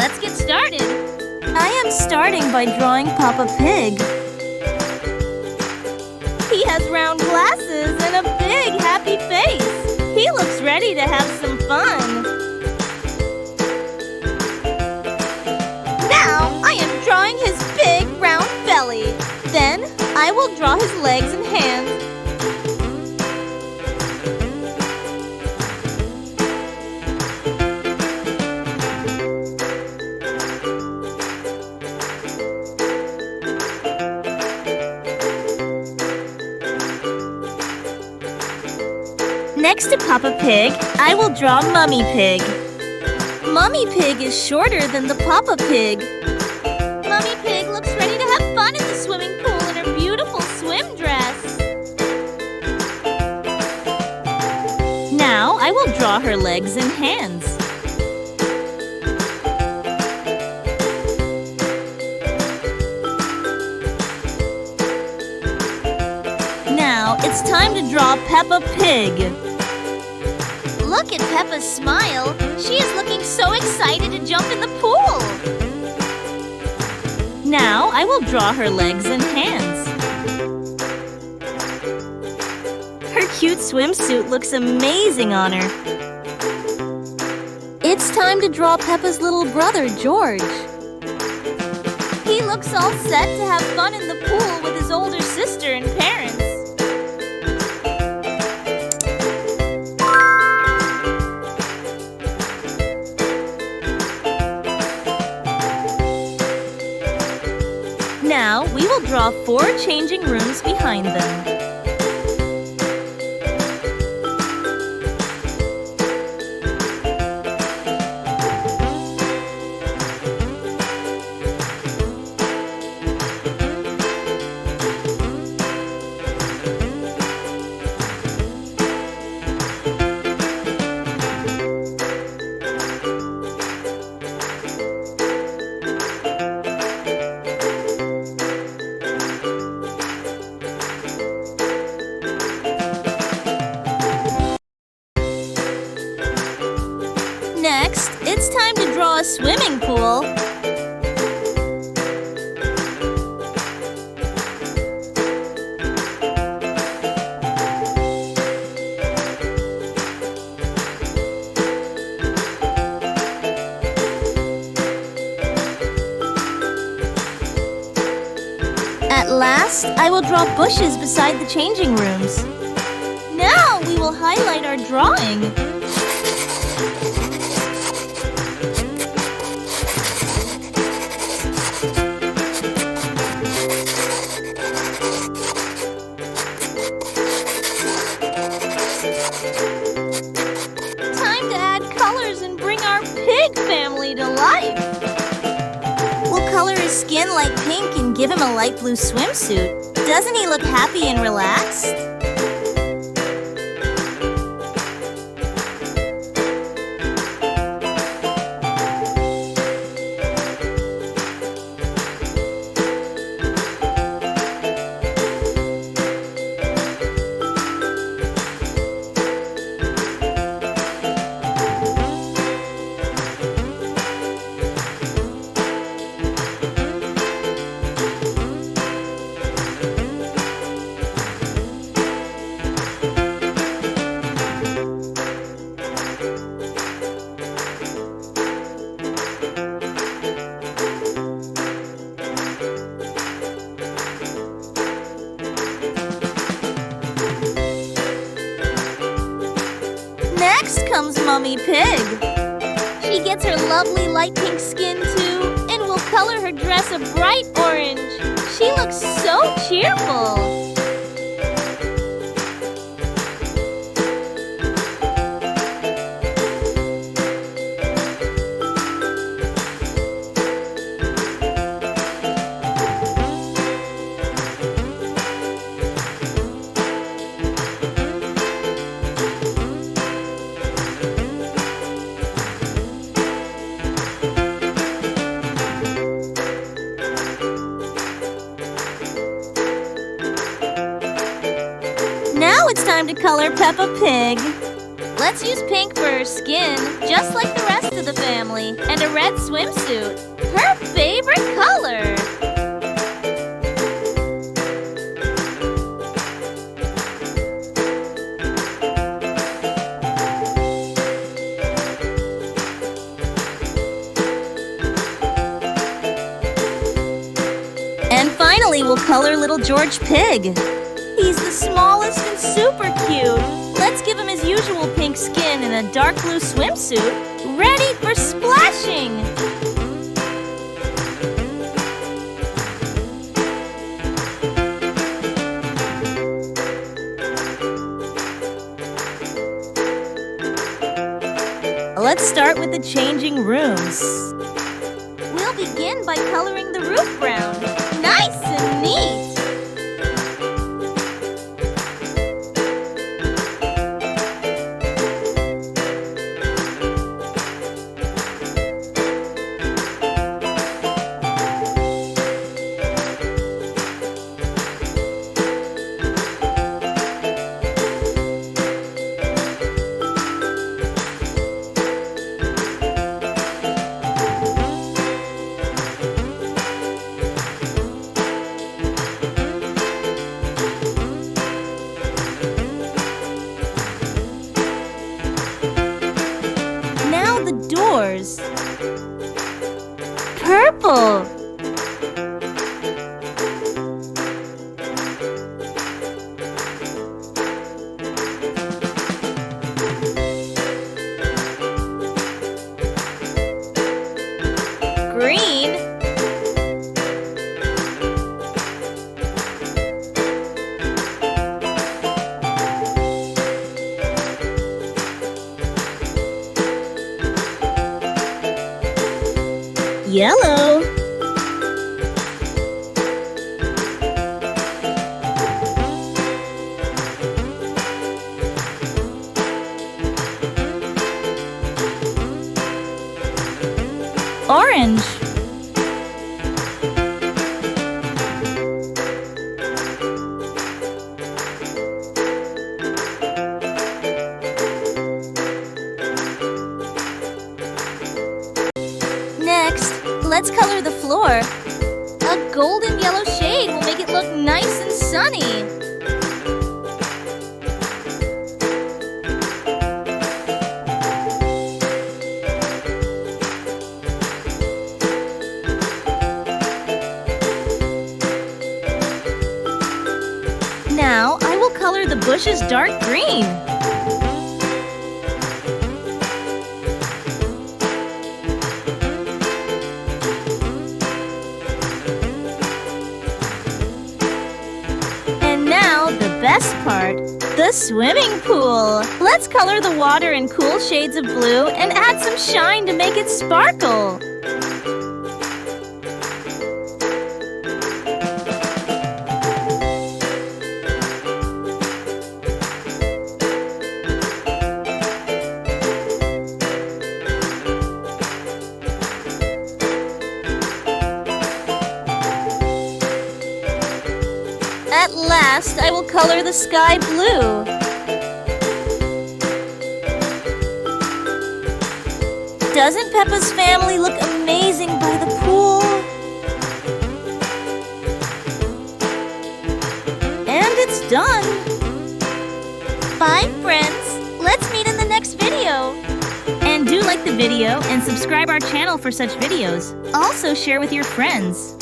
let's get started. I am starting by drawing Peppa Pig. He has round glasses and a big happy face. He looks ready to have some fun. Now I am drawing his big round belly. Then I will draw his legs and hands. Next to Peppa Pig, I will draw Mummy Pig. Mummy Pig is shorter than the Peppa Pig. Mummy Pig looks ready to have fun in the swimming pool in her beautiful swim dress. Now I will draw her legs and hands. Now it's time to draw Peppa Pig. Look at Peppa's smile. She is looking so excited to jump in the pool. Now I will draw her legs and hands. Her cute swimsuit looks amazing on her. It's time to draw Peppa's little brother, George. He looks all set to have fun in the pool with his older sister and parents. Now we will draw 4 changing rooms behind them. Next, it's time to draw a swimming pool. At last, I will draw bushes beside the changing rooms. Now we will highlight our drawing. Time to add colors and bring our pig family to life. We'll color his skin light pink and give him a light blue swimsuit. Doesn't he look happy and relaxed? Next comes Mummy Pig. She gets her lovely light pink skin too, and will color her dress a bright orange. She looks so cheerful. Now it's time to color Peppa Pig. Let's use pink for her skin, just like the rest of the family, and a red swimsuit, her favorite color. And finally, we'll color little George Pig. He's the smallest and super cute. Let's give him his usual pink skin and a dark blue swimsuit, ready for splashing! Let's start with the changing rooms. We'll begin by coloring the roof brown. Nice and neat! Doors. Purple. Green. Yellow. Orange. Next, let's color the floor. A golden yellow shade will make it look nice and sunny. Now, I will color the bushes dark green. Best part, the swimming pool. Let's color the water in cool shades of blue and add some shine to make it sparkle. At last, I will color the sky blue. Doesn't Peppa's family look amazing by the pool? And it's done. Bye, friends. Let's meet in the next video. And do like the video and subscribe our channel for such videos. Also share with your friends.